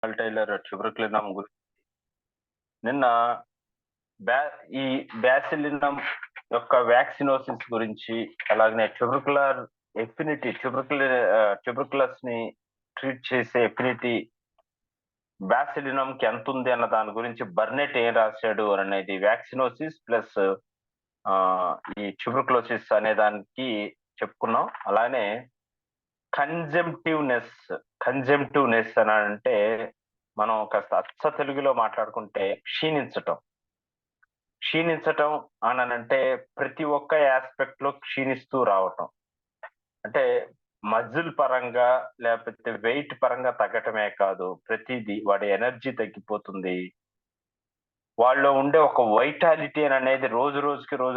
Tailor ట్యూబర్క్యులినం గురించి నిన్న ఈ బ్యాసిలినం యొక్క వ్యాక్సినోసిస్ గురించి అలాగనే ట్యూబర్కులర్ ఎఫినిటీ ట్యూబర్కులస్ ని ట్రీట్ చేసే ఎఫినిటీ బ్యాసిలినం కి ఎంత ఉంది అన్న దాని గురించి బర్నెట్ ఏం రాశాడు అనేది వ్యాక్సినోసిస్ ప్లస్ ఈ ట్యూబర్కులోసిస్ అనే దానికి చెప్పుకున్నాం. అలానే కంజంప్టివ్నెస్ అని అంటే మనం కాస్త అచ్చ తెలుగులో మాట్లాడుకుంటే క్షీణించటం అని అంటే ప్రతి ఒక్క ఆస్పెక్ట్ లో క్షీణిస్తూ రావటం, అంటే మజిల్ పరంగా లేకపోతే వెయిట్ పరంగా తగ్గటమే కాదు, ప్రతిదీ వాడి ఎనర్జీ తగ్గిపోతుంది, వాళ్ళలో ఉండే ఒక వైటాలిటీ అనేది రోజు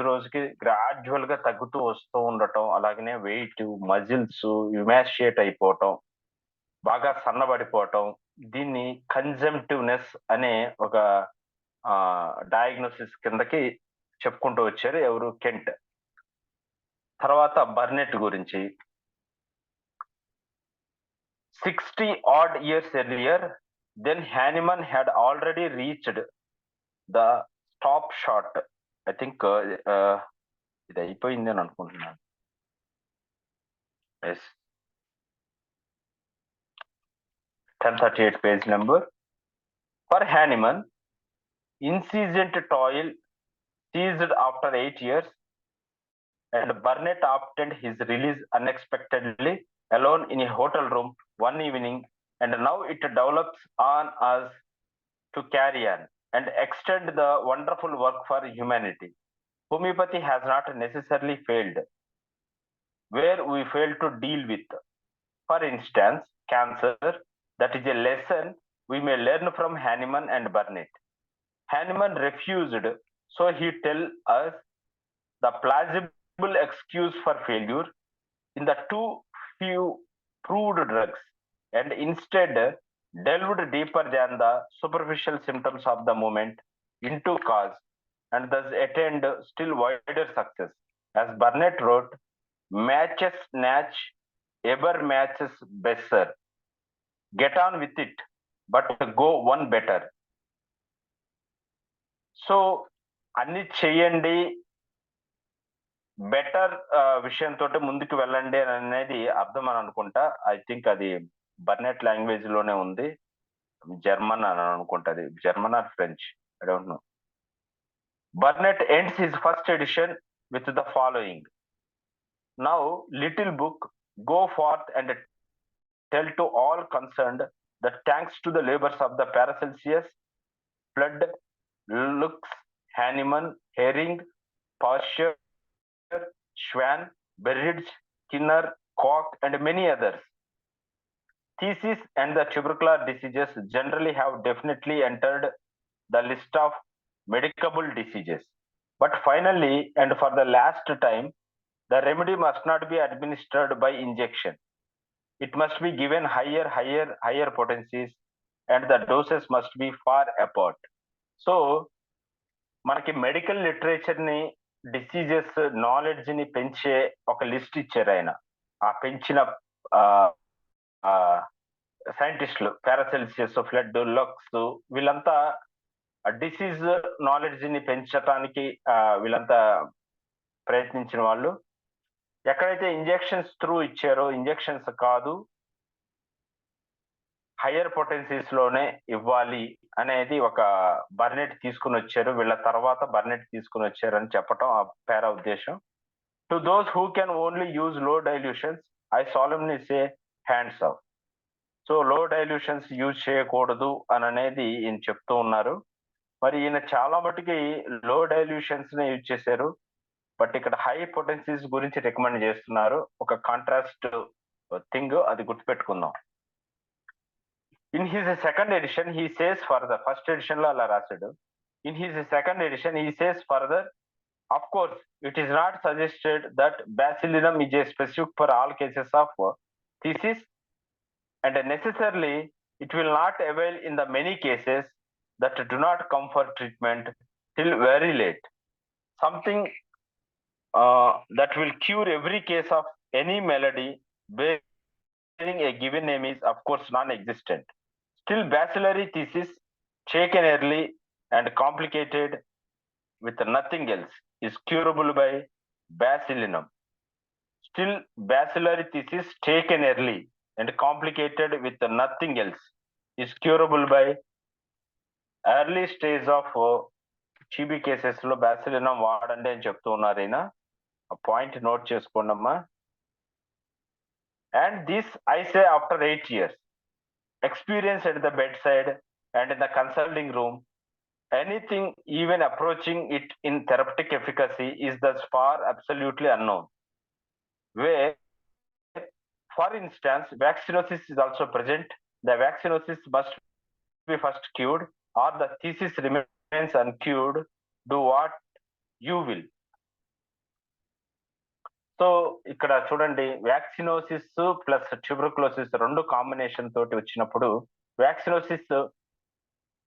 రోజుకి గ్రాడ్యువల్ గా తగ్గుతూ వస్తూ ఉండటం, అలాగనే వెయిట్, మజిల్స్ ఇమాషియేట్ అయిపోవటం, బాగా సన్నబడిపోవటం, దీన్ని కన్జంప్టివ్నెస్ అనే ఒక డయాగ్నోసిస్ కిందకి చెప్పుకుంటూ వచ్చారు ఎవరు, కెంట్. తర్వాత బర్నెట్ గురించి 60 odd years earlier, then Hahnemann had already reached the top shot. I think ఇది అయిపోయింది అని అనుకుంటున్నాను. Yes, 1038 page number. For Hahnemann, incessant toil ceased after 8 years, and Burnett obtained his release unexpectedly alone in a hotel room one evening, and now it develops on us to carry on and extend the wonderful work for humanity. Homeopathy has not necessarily failed where we fail to deal with, for instance, cancer. That is a lesson we may learn from Hahnemann and Burnett. Hahnemann refused, so he tell us the plausible excuse for failure in the too few proved drugs, and instead delved deeper than the superficial symptoms of the moment into cause, and thus attained still wider success. As Burnett wrote, matches snatch, ever matches besser. Get on with it, but go one better. So అన్ని చెయ్యండి, better విషయంతో ముందుకు వెళ్ళండి అనేది అర్థం అని అనుకుంటా. I think అది బర్నెట్ లాంగ్వేజ్ లోనే ఉంది, జర్మన్ అని అనుకుంటది, German or French, I don't know. Burnett ends his first edition with the following: now little book, go forth and tell to all concerned that thanks to the labors of the Paracelsus, Flood, Lux, Hahnemann, Hering, Pasteur, Schwann, Berridge, Skinner, Koch, and many others, theses and the tubercular diseases generally have definitely entered the list of medicable diseases. But finally, and for the last time, the remedy must not be administered by injection. It must be given higher potencies, and the doses must be far apart. So మనకి medical literature ని, diseases knowledge ని పెంచే ఒక list ఇచ్చారు ఆయన. ఆ పెంచిన సైంటిస్టులు పారాసెల్సియస్, ఫ్లడ్, లక్స్, వీళ్ళంతా డిసీజ్ నాలెడ్జ్ ని పెంచడానికి వీళ్ళంతా ప్రయత్నించిన వాళ్ళు. ఎక్కడైతే ఇంజెక్షన్స్ త్రూ ఇచ్చారో, ఇంజెక్షన్స్ కాదు, హయ్యర్ పొటెన్సీస్ లోనే ఇవ్వాలి అనేది ఒక బర్నెట్ తీసుకుని వచ్చారు. వీళ్ళ తర్వాత బర్నెట్ తీసుకుని వచ్చారు అని చెప్పటం ఆ పేరా ఉద్దేశం. To those who can only use low dilutions, I solemnly say hands off. So low dilutions use చేయకూడదు అని అనేది ఈయన చెప్తూ ఉన్నారు. మరి ఈయన చాలా మటుకి లో డైల్యూషన్స్ ని యూజ్ చేశారు, బట్ ఇక్కడ హై పొటెన్సీస్ గురించి రికమెండ్ చేస్తున్నారు. ఒక కాంట్రాస్ట్ థింగ్, అది గుర్తుపెట్టుకుందాం. In his second edition, he says further, first edition lo ala rasadu, in his second edition he says further, of course it is not suggested that bacillinum is a specific for all cases of thesis, and necessarily it will not avail in the many cases that do not come for treatment till very late. Something that will cure every case of any malady bearing a given name is of course non-existent. Still, bacillary thesis taken early and complicated with nothing else is curable by Syphilinum. Still, bacillary thesis taken early and complicated with nothing else is curable by early stage of TB cases లో బ్యాసిలినం వాడండి అని చెప్తూ ఉన్నారు ఈయన. Point note చేసుకోండి అమ్మా. And this I say after 8 years experience at the bedside and in the consulting room, anything even approaching it in therapeutic efficacy is thus far absolutely unknown. Where, for instance, vaccinosis is also present, the vaccinosis must be first cured or the thesis remains uncured, do what you will. So ఇక్కడ చూడండి, వ్యాక్సినోసిస్ plus tuberculosis రెండు combination తోటి వచ్చినప్పుడు వ్యాక్సినోసిస్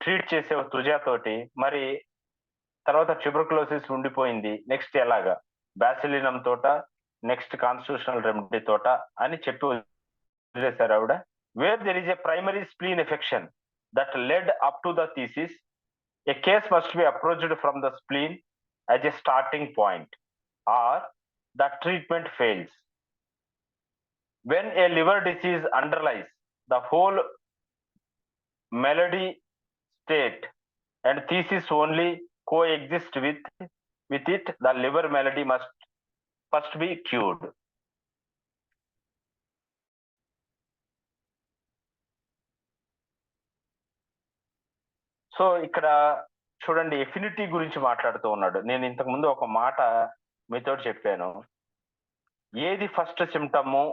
treat చేసే తుజా తోటి, మరి తర్వాత tuberculosis ఉండిపోయింది, నెక్స్ట్ ఎలాగా బ్యాసిలినం తోట, నెక్స్ట్ కాన్స్టిట్యూషనల్ రెమెడీ తోట అని చెప్పి వదిలేశారు ఆవిడ. Where there is a primary spleen affection that led up to the thesis, a case must be approached from the spleen as a starting point or the treatment fails. When a liver disease underlies the whole malady state and thesis only coexist with it, the liver malady must first be cured. So ఇక్కడ చూడండి, affinity గురించి మాట్లాడుతూ ఉన్నాడు. నేను ఇంతకు ముందు ఒక మాట మీతో చెప్పాను, ఏది ఫస్ట్ సిమ్టము,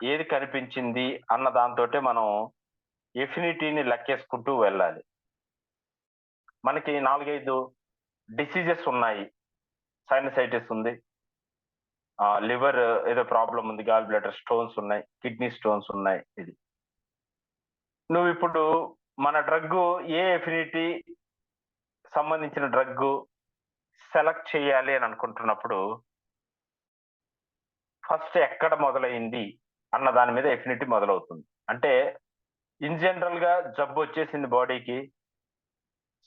ఏది కనిపించింది అన్న దాంతో మనం ఎఫినిటీని లెక్కేసుకుంటూ వెళ్ళాలి. మనకి 4-5 డిసీజెస్ ఉన్నాయి. సైనసైటిస్ ఉంది, లివర్ ఏదో ప్రాబ్లం ఉంది, గాల్ బ్లాడర్ స్టోన్స్ ఉన్నాయి, కిడ్నీ స్టోన్స్ ఉన్నాయి. ఇది నువ్వు ఇప్పుడు మన డ్రగ్ ఏ ఎఫినిటీ సంబంధించిన డ్రగ్ సెలెక్ట్ చేయాలి అని అనుకుంటున్నప్పుడు ఫస్ట్ ఎక్కడ మొదలైంది అన్న దాని మీద ఎఫినిటీ మొదలవుతుంది. అంటే ఇన్ జనరల్ గా జబ్బు వచ్చేసింది బాడీకి,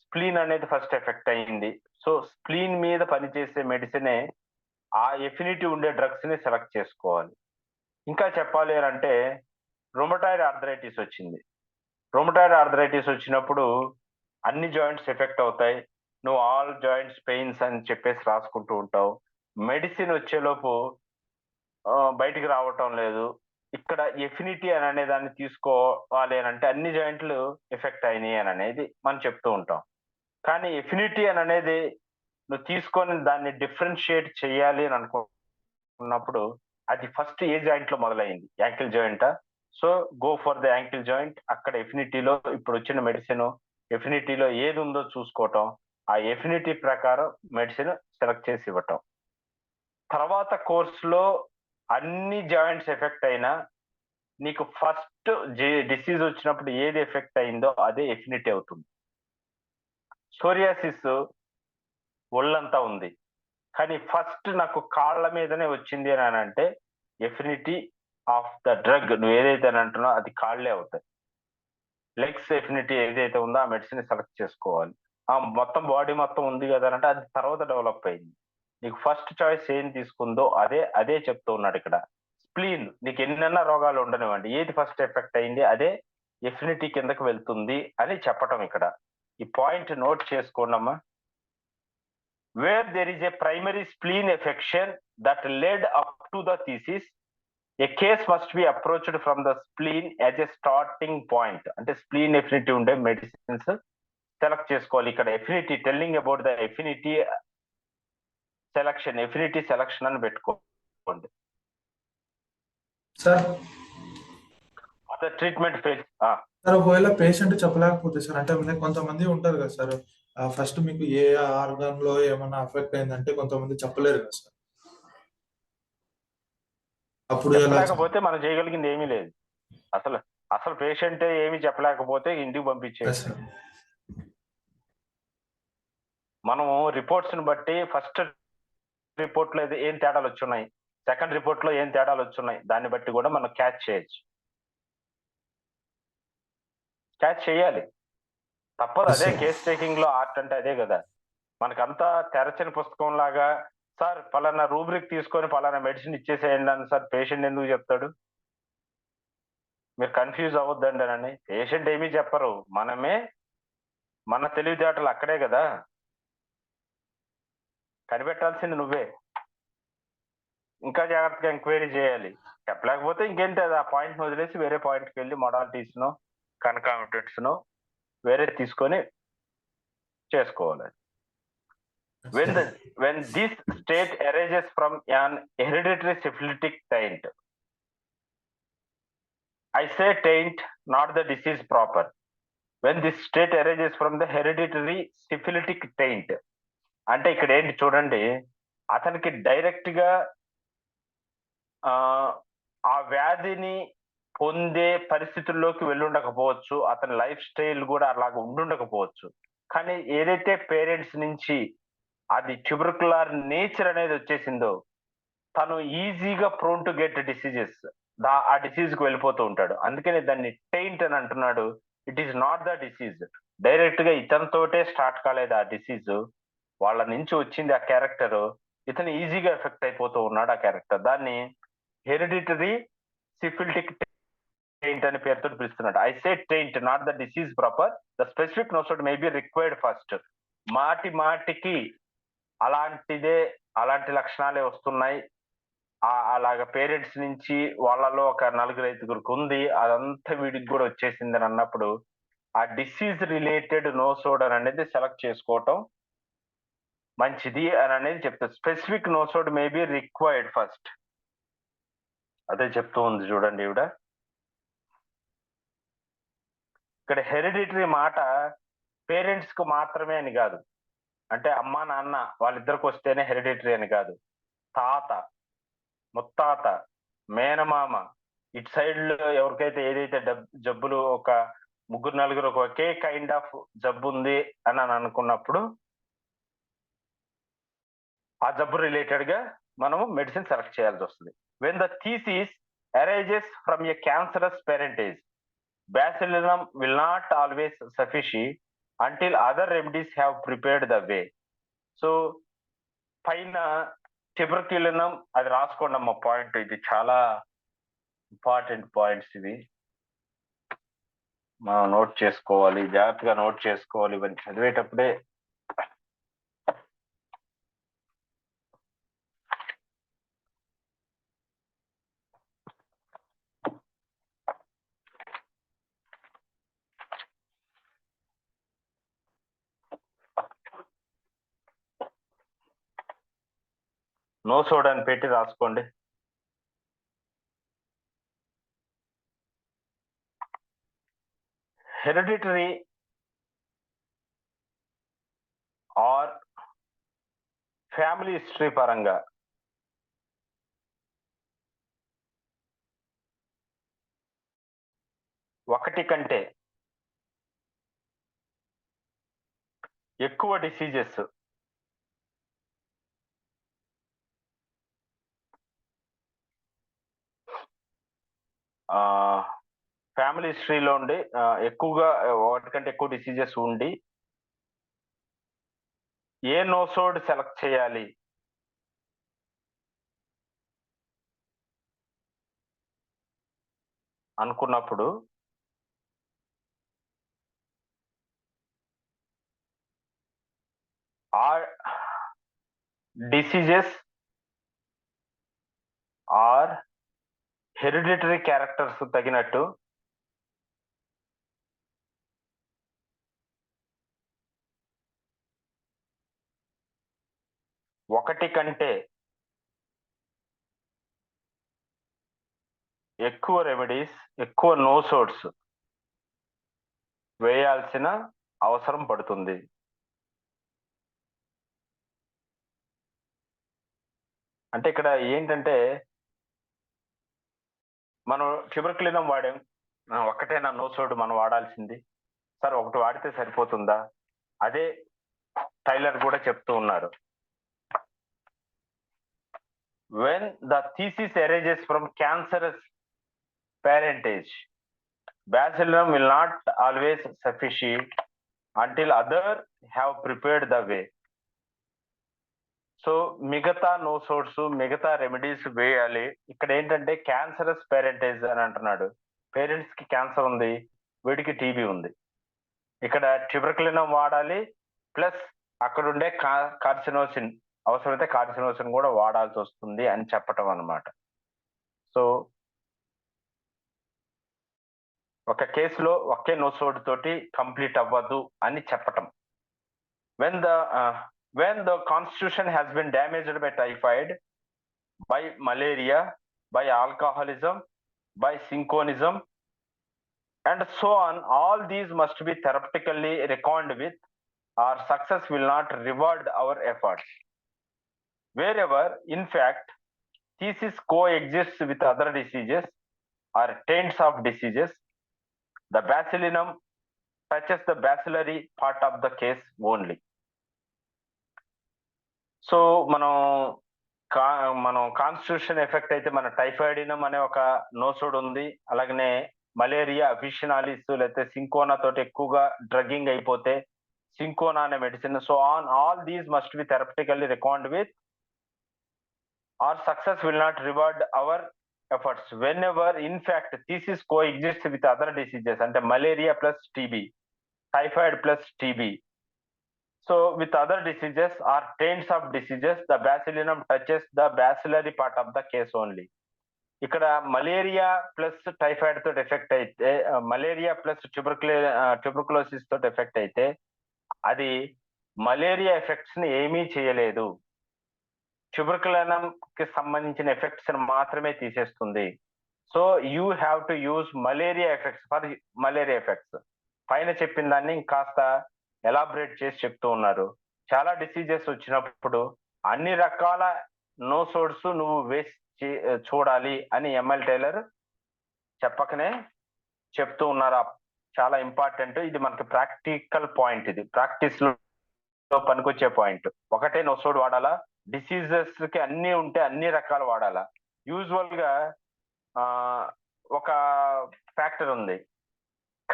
స్ప్లీన్ అనేది ఫస్ట్ ఎఫెక్ట్ అయ్యింది. సో స్ప్లీన్ మీద పనిచేసే మెడిసినే ఆ ఎఫినిటీ ఉండే డ్రగ్స్ ని సెలెక్ట్ చేసుకోవాలి. ఇంకా చెప్పాలి అని అంటే, రొమటాయిడ్ ఆర్థరైటిస్ వచ్చింది. రొమటాయిడ్ ఆర్థరైటిస్ వచ్చినప్పుడు అన్ని జాయింట్స్ ఎఫెక్ట్ అవుతాయి. నువ్వు ఆల్ జాయింట్స్ పెయిన్స్ అని చెప్పేసి రాసుకుంటూ ఉంటావు. మెడిసిన్ వచ్చేలోపు బయటికి రావటం లేదు. ఇక్కడ ఎఫినిటీ అని అనే దాన్ని తీసుకోవాలి అని అంటే అన్ని జాయింట్లు ఎఫెక్ట్ అయినాయి అని అనేది మనం చెప్తూ ఉంటాం. కానీ ఎఫినిటీ అని అనేది నువ్వు తీసుకొని దాన్ని డిఫరెన్షియేట్ చేయాలి అని అనుకున్నప్పుడు అది ఫస్ట్ ఏ జాయింట్ లో మొదలైంది, యాంకిల్ జాయింటా? So go for the ankle joint. అక్కడ ఎఫినిటీలో ఇప్పుడు వచ్చిన మెడిసిన్ ఎఫినిటీలో ఏది ఉందో చూసుకోవటం, ఆ ఎఫినిటీ ప్రకారం మెడిసిన్ సెలెక్ట్ చేసి ఇవ్వటం. తర్వాత కోర్సులో అన్ని జాయింట్స్ ఎఫెక్ట్ అయినా నీకు ఫస్ట్ డిసీజ్ వచ్చినప్పుడు ఏది ఎఫెక్ట్ అయిందో అదే ఎఫినిటీ అవుతుంది. సోరియాసిస్ ఒళ్ళంతా ఉంది, కానీ ఫస్ట్ నాకు కాళ్ళ మీదనే వచ్చింది అని అంటే ఎఫినిటీ ఆఫ్ ద డ్రగ్ నువ్వు ఏదైతే అని అంటున్నావు అది కాళ్ళే అవుతాయి. లెగ్స్ ఎఫినిటీ ఏదైతే ఉందో ఆ మెడిసిన్ సెలెక్ట్ చేసుకోవాలి. మొత్తం బాడీ మొత్తం ఉంది కదా అంటే అది తర్వాత డెవలప్ అయింది. నీకు ఫస్ట్ చాయిస్ ఏం తీసుకుందో అదే చెప్తూ ఉన్నాడు ఇక్కడ. స్ప్లీన్ నీకు ఎన్నెన్న రోగాలు ఉండనివ్వండి, ఏది ఫస్ట్ ఎఫెక్ట్ అయింది అదే ఎఫినిటీ కిందకి వెళ్తుంది అని చెప్పటం ఇక్కడ. ఈ పాయింట్ నోట్ చేసుకోండమ్మా. Where there is a primary spleen affection that led up to the thesis, a case must be approached from the spleen as a starting point. అంటే స్ప్లీన్ ఎఫినిటీ ఉండే మెడిసిన్స్ సెలెక్ట్ చేసుకోవాలి. ఇక్కడ affinity telling about the affinity selection, affinity selection అని పెట్టుకోండి sir. Treatment phase sir ఒకవేళ patient చెప్పలేకపోతే sir, అంటే కొంతమంది ఉంటారు కదా సార్, ఫస్ట్ మీకు ఏ ఆర్గాన్ లో ఏమైనా అఫెక్ట్ అయిందంటే కొంతమంది చెప్పలేరు కదా సార్. అప్పుడు చెప్పలేకపోతే మనం చేయగలిగింది ఏమీ లేదు. అసలు పేషెంట్ ఏమి చెప్పలేకపోతే ఇంటికి పంపించేసి మనం రిపోర్ట్స్ ని బట్టి ఫస్ట్ రిపోర్ట్ లో ఏం తేడాలు వచ్చున్నాయి, సెకండ్ రిపోర్ట్ లో ఏం తేడాలు వచ్చున్నాయి, దాన్ని బట్టి కూడా మనం క్యాచ్ చేయొచ్చు. క్యాచ్ చేయాలి, తప్పదు. Yes, అదే sir. కేస్ టేకింగ్ లో ఆర్ట్ అంటే అదే కదా. మనకంతా తెరచని పుస్తకం లాగా సార్ పలానా రూబ్రిక్ తీసుకొని పలానా మెడిసిన్ ఇచ్చేసేయండి అని సార్ పేషెంట్ ఎందుకు చెప్తాడు? మీరు కన్ఫ్యూజ్ అవ్వద్దండి అని. పేషెంట్ ఏమీ చెప్పరు, మనమే మన తెలివితేటలు అక్కడే కదా కనిపెట్టాల్సింది. నువ్వే ఇంకా జాగ్రత్తగా ఎంక్వైరీ చేయాలి. చెప్పలేకపోతే ఇంకేంటి, అది ఆ పాయింట్ వదిలేసి వేరే పాయింట్కి వెళ్ళి మొడాలిటీస్ నో కన్కామిటెంట్స్ నో వేరే తీసుకొని చేసుకోవాలి. When this state arises from an hereditary syphilitic taint, I say taint, not the disease proper. When this state arises from the hereditary syphilitic taint, అంటే ఇక్కడ ఏంటి చూడండి, అతనికి డైరెక్ట్ గా ఆ వ్యాధిని పొందే పరిస్థితుల్లోకి వెళ్ళుండకపోవచ్చు, అతని లైఫ్ స్టైల్ కూడా అలాగ ఉండుండకపోవచ్చు. కానీ ఏదైతే పేరెంట్స్ నుంచి అది ట్యూబర్కులర్ నేచర్ అనేది వచ్చేసిందో, తను ఈజీగా ప్రోన్ టు గెట్ డిసీజెస్, ఆ డిసీజ్ కు వెళ్ళిపోతూ ఉంటాడు. అందుకని దాన్ని టెయింట్ అని అంటున్నాడు. It is not the disease. Direct గా ఇతనితోటే స్టార్ట్ కాలేదు ఆ డిసీజ్, వాళ్ళ నుంచి వచ్చింది ఆ క్యారెక్టర్. ఇతను ఈజీగా ఎఫెక్ట్ అయిపోతూ ఉన్నాడు ఆ క్యారెక్టర్. దాన్ని హెరిడిటరీ సిఫిలిటిక్ టెయింట్ అనే పేరుతో పిలుస్తున్నాడు. I say taint, not the disease proper. The specific nosode may be required first. మాటి మాటికి అలాంటి లక్షణాలే వస్తున్నాయి, అలాగ పేరెంట్స్ నుంచి వాళ్ళలో ఒక 4-5 ఉంది, అదంతా వీడికి కూడా వచ్చేసింది అని అన్నప్పుడు ఆ డిసీజ్ రిలేటెడ్ నోసోడ్ అని అనేది సెలెక్ట్ చేసుకోవటం మంచిది అని అనేది చెప్తారు. Specific nosode may be required first, అదే చెప్తూ ఉంది చూడండి ఈవిడ. ఇక్కడ హెరిడిటరీ మాట పేరెంట్స్ కు మాత్రమే అని కాదు, అంటే అమ్మా నాన్న వాళ్ళిద్దరికి వస్తేనే హెరిడిటరీ అని కాదు. తాత, ముత్తాత, మేనమామ, ఇటు సైడ్ లో ఎవరికైతే ఏదైతే జబ్బులు ఒక 3-4 ఒకే కైండ్ ఆఫ్ జబ్బు ఉంది అని అనుకున్నప్పుడు ఆ జబ్బు రిలేటెడ్ గా మనము మెడిసిన్ సెలెక్ట్ చేయాల్సి వస్తుంది. When the thesis arises from A cancerous parentage, Syphilinum will not always sufficient until other remedies have prepared the way. So పైన Syphilinum అది రాసుకోండి అమ్మ పాయింట్, ఇది చాలా ఇంపార్టెంట్ పాయింట్స్, ఇవి మనం నోట్ చేసుకోవాలి, జాగ్రత్తగా నోట్ చేసుకోవాలి ఇవన్నీ చదివేటప్పుడే. నోసోడ్ అని పెట్టి రాసుకోండి. హెరిడిటరీ ఆర్ ఫ్యామిలీ హిస్టరీ పరంగా ఒకటి కంటే ఎక్కువ డిసీజెస్ ఫ్యామిలీ హిస్టరీలో ఉండి ఎక్కువగా వాటికంటే ఎక్కువ డిసీజెస్ ఉండి ఏ నోసోడ్ సెలెక్ట్ చేయాలి అనుకున్నప్పుడు ఆ డిసీజెస్ ఆర్ హెరిడిటరీ క్యారెక్టర్స్ తగినట్టు ఒకటి కంటే ఎక్కువ రెమెడీస్, ఎక్కువ నోసోడ్స్ వేయాల్సిన అవసరం పడుతుంది. అంటే ఇక్కడ ఏంటంటే మనం ట్యూబర్కులినం వాడాం, ఒక్కటేనా నోసోడ్ మనం వాడాల్సింది? సార్ ఒకటి వాడితే సరిపోతుందా? అదే టైలర్ కూడా చెప్తూ ఉన్నారు. When the thesis arises from cancerous parentage, Bacillum will not always sufficient until other have prepared the way. So మిగతా నోసోడ్స్ మిగతా రెమెడీస్ వేయాలి. ఇక్కడ ఏంటంటే క్యాన్సరస్ పేరెంటేజ్ అని అంటున్నాడు. పేరెంట్స్ కి క్యాన్సర్ ఉంది, వీడికి టీబీ ఉంది. ఇక్కడ ట్యూబర్కులినం వాడాలి, ప్లస్ అక్కడ ఉండే కార్సినోసిన్ అవసరమైతే కార్సినోసిన్ కూడా వాడాల్సి వస్తుంది అని చెప్పటం అన్నమాట. సో ఒక కేసులో ఒకే నోసోడ్ తోటి కంప్లీట్ అవ్వదు అని చెప్పటం. when the constitution has been damaged by typhoid, by malaria, by alcoholism, by synchronism, and so on, all these must be therapeutically reckoned with, or success will not reward our efforts. Wherever, in fact, thesis coexists with other diseases or taints of diseases, the bacillinum touches the bacillary part of the case only. So మనం constitution effect అయితే మన టైఫాయిడినం అనే ఒక nosode ఉంది, అలాగనే malaria అఫిషనాలిస్ లేకపోతే cinchona తోటి ఎక్కువగా డ్రగ్గింగ్ అయిపోతే సింకోనా అనే medicine. So all these must be therapeutically record with, or success will not reward our efforts whenever in fact thesis coexist with other diseases, అంటే malaria plus TB, typhoid plus TB. So with other diseases or taints of diseases, the bacillinum touches the bacillary part of the case only. ఇక్కడ malaria plus typhoid తోటి effect అయితే, malaria plus tuberculosis తోటి effect అయితే అది malaria effects ని ఏమీ చేయలేదు, ట్యూబర్కులినం కి సంబంధించిన ఎఫెక్ట్స్ మాత్రమే తీసేస్తుంది. So you have to use malaria effects for malaria effects. పైన చెప్పిన దాన్ని ఇంకాస్త ఎలాబరేట్ చేసి చెప్తూ ఉన్నారు. చాలా డిసీజెస్ వచ్చినప్పుడు అన్ని రకాల నోసోడ్స్ నువ్వు వేసి చూడాలి అని ఎంఎల్ టైలర్ చెప్పకనే చెప్తూ ఉన్నారు. చాలా ఇంపార్టెంట్, ఇది మనకి ప్రాక్టికల్ పాయింట్, ఇది ప్రాక్టీస్ లో పనికొచ్చే పాయింట్. ఒకటే నోసోడ్ వాడాలా, డిసీజెస్ కి అన్ని ఉంటే అన్ని రకాలు వాడాలా. యూజువల్ గా ఒక ఫ్యాక్టర్ ఉంది,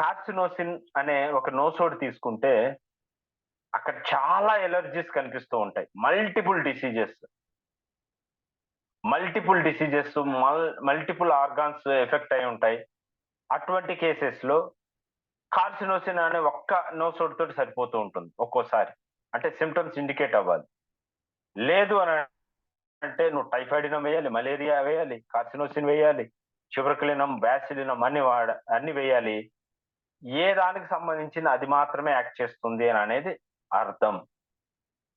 కార్సినోసిన్ అనే ఒక నోసోడ్ తీసుకుంటే అక్కడ చాలా ఎలర్జీస్ కనిపిస్తూ ఉంటాయి, multiple diseases, multiple organs effect అయి ఉంటాయి. అటువంటి కేసెస్ లో కార్సినోసిన్ అనే ఒక్క నోసోడ్ తోటి సరిపోతూ ఉంటుంది ఒక్కోసారి, అంటే సిమ్టమ్స్ ఇండికేట్ అవ్వాలి. లేదు అని అంటే నువ్వు టైఫాయిడినం వేయాలి, మలేరియా వేయాలి, కార్సినోసిన్ వేయాలి, ట్యూబర్కులినం, బ్యాసిలినం అన్ని వేయాలి. ఏ దానికి సంబంధించిన అది మాత్రమే యాక్ట్ చేస్తుంది అని అనేది అర్థం.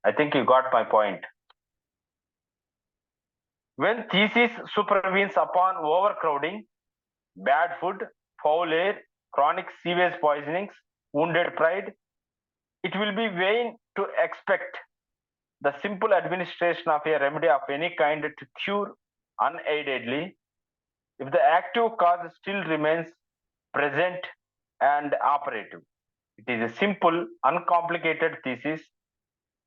I think you got my point. When thesis supervenes upon overcrowding, bad food, foul air, chronic sewage poisonings, wounded pride, it will be vain to expect the simple administration of a remedy of any kind to cure unaidedly if the active cause still remains present and operative. It is a simple, uncomplicated thesis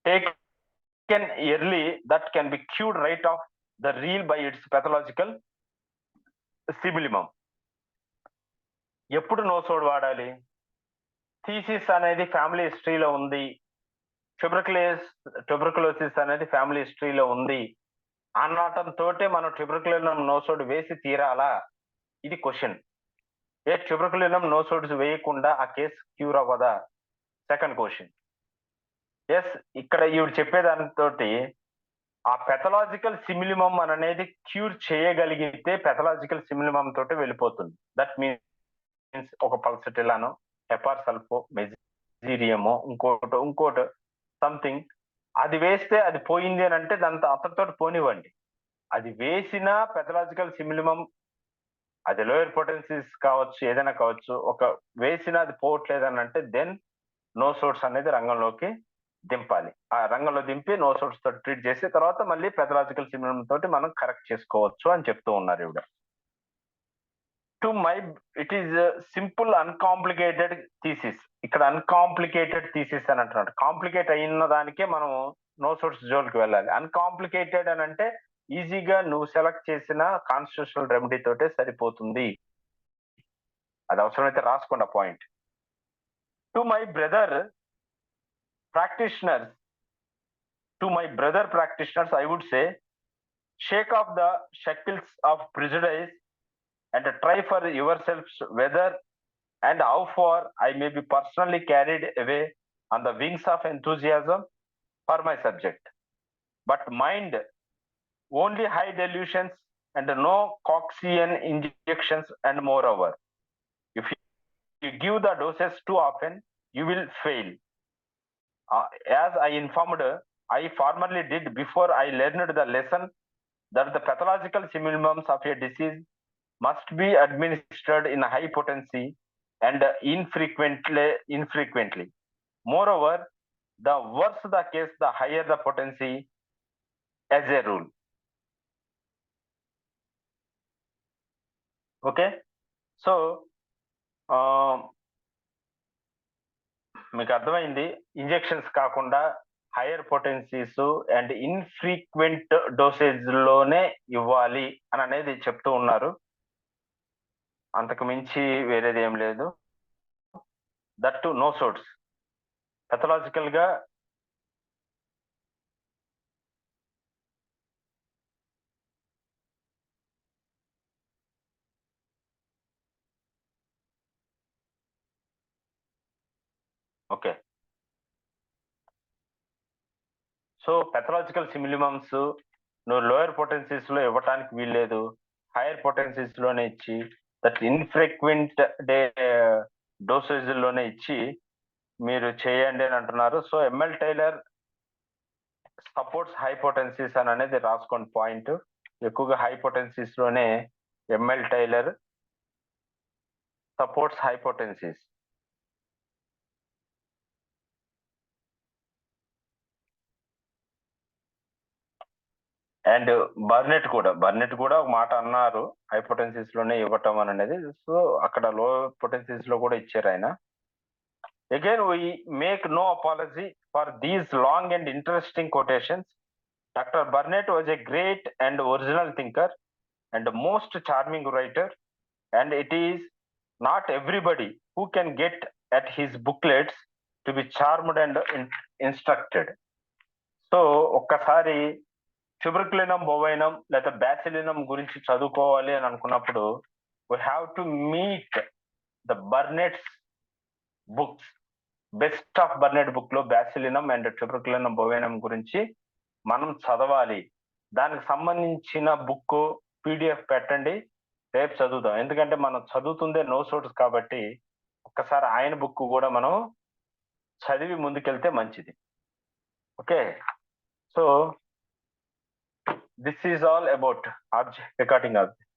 taken early that can be cured right off the reel by its pathological syphilinum. ఎప్పుడు nosode వాడాలి? Thesis అనేది family హిస్టరీలో ఉంది, tuberculosis అనేది family హిస్టరీలో ఉంది అనటంతో మనం ట్యూబర్కులినం nosode వేసి తీరాలా? ఇది క్వశ్చన్. ట్యూబర్కులినం నోసోడ్స్ వేయకుండా ఆ కేసు క్యూర్ అవ్వదా? Second question. ఎస్, ఇక్కడ ఈవిడ చెప్పేదానితో ఆ పెథలాజికల్ సిమిలిమం అనేది క్యూర్ చేయగలిగితే పెథలాజికల్ సిమిలిమం తోటి వెళ్ళిపోతుంది. దట్ మీన్స్ ఒక పల్సటిలానో, హెపార్ సల్ఫో, మెజీరియమో, ఇంకోటి సంథింగ్ అది వేస్తే అది పోయింది అని అంటే దాంతో అతనితో పోనివ్వండి. అది వేసిన పెథలాజికల్ సిమిలిమం, అది లోయర్ పొటెన్సీస్ కావచ్చు, ఏదైనా కావచ్చు, ఒక వేసిన అది పోవట్లేదని అంటే దెన్ నోసోడ్స్ అనేది రంగంలోకి దింపాలి. ఆ రంగంలో దింపి నోసోడ్స్ తోటి ట్రీట్ చేసి తర్వాత మళ్ళీ పెథలాజికల్ సిమిలినం తోటి మనం కరెక్ట్ చేసుకోవచ్చు అని చెప్తూ ఉన్నారు ఇవిడ. It is simple uncomplicated thesis. ఇక్కడ అన్కాంప్లికేటెడ్ థీసిస్ అని అంటున్నాడు. కాంప్లికేట్ అయిన దానికే మనం నోసోడ్స్ జోన్కి వెళ్ళాలి. అన్కాంప్లికేటెడ్ అని అంటే ఈజీగా నువ్వు సెలెక్ట్ చేసిన కాన్స్టిట్యూషనల్ రెమెడీ తోటే సరిపోతుంది. అది అవసరమైతే రాసుకోండి ఆ point. To my brother practitioners I would say, shake off the shackles of prejudice and try for yourselves whether and how far I may be personally carried away on the wings of enthusiasm for my subject. But mind only high delusions and no Coxian injections, and moreover, if you give the doses too often, you will fail. As I informed, I formerly did before I learned the lesson that the pathological similmums of a disease must be administered in high potency and infrequently. Moreover, the worse the case, the higher the potency as a rule. Okay, so మీకు అర్థమైంది. Injections కాకుండా hire potencies and infrequent dosage లోనే ఇవ్వాలి అని అనేది చెప్తూ ఉన్నారు. అంతకు మించి వేరేది ఏం లేదు. దట్ టు నోసోడ్స్ పెథలాజికల్ గా ఓకే. సో పెథలాజికల్ సిమిలిమమ్స్ నువ్వు లోయర్ పొటెన్సీస్ లో ఇవ్వటానికి వీల్లేదు, హైయర్ పొటెన్సీస్ లోనే ఇచ్చి దట్ ఇన్ఫ్రీక్వెంట్ డోసేజ్ లోనే ఇచ్చి మీరు చేయండి అని అంటున్నారు. So ML Tyler supports high potencies అని అనేది రాసుకోండి పాయింట్. ఎక్కువగా హై పొటెన్సీస్ లోనే ML Tyler supports high potencies. And Burnett కూడా ఒక మాట అన్నారు, హై పొటెన్సీస్ లోనే ఇవ్వటం అని అనేది. సో అక్కడ లో పొటెన్సీస్ లో కూడా ఇచ్చారు ఆయన. Again we make no apology for these long and interesting quotations. Dr. Burnett was a great and original thinker and most charming writer, and it is not everybody who can get at his booklets to be charmed and instructed. So ఒక్కసారి ట్యూబర్కులినం బోవైనం లేదా బ్యాసిలినం గురించి చదువుకోవాలి అని అనుకున్నప్పుడు we have to meet the Burnett's books. Best of Burnett book లో బ్యాసిలినం and ట్యూబర్కులినం బోవైనం గురించి మనం చదవాలి. దానికి సంబంధించిన బుక్ పీడిఎఫ్ పెట్టండి, రేపు చదువుదాం. ఎందుకంటే మనం చదువుతుందే నోసోడ్స్ కాబట్టి ఒక్కసారి ఆయన బుక్ కూడా మనం చదివి ముందుకెళ్తే మంచిది. Okay, so this is all about object recording object.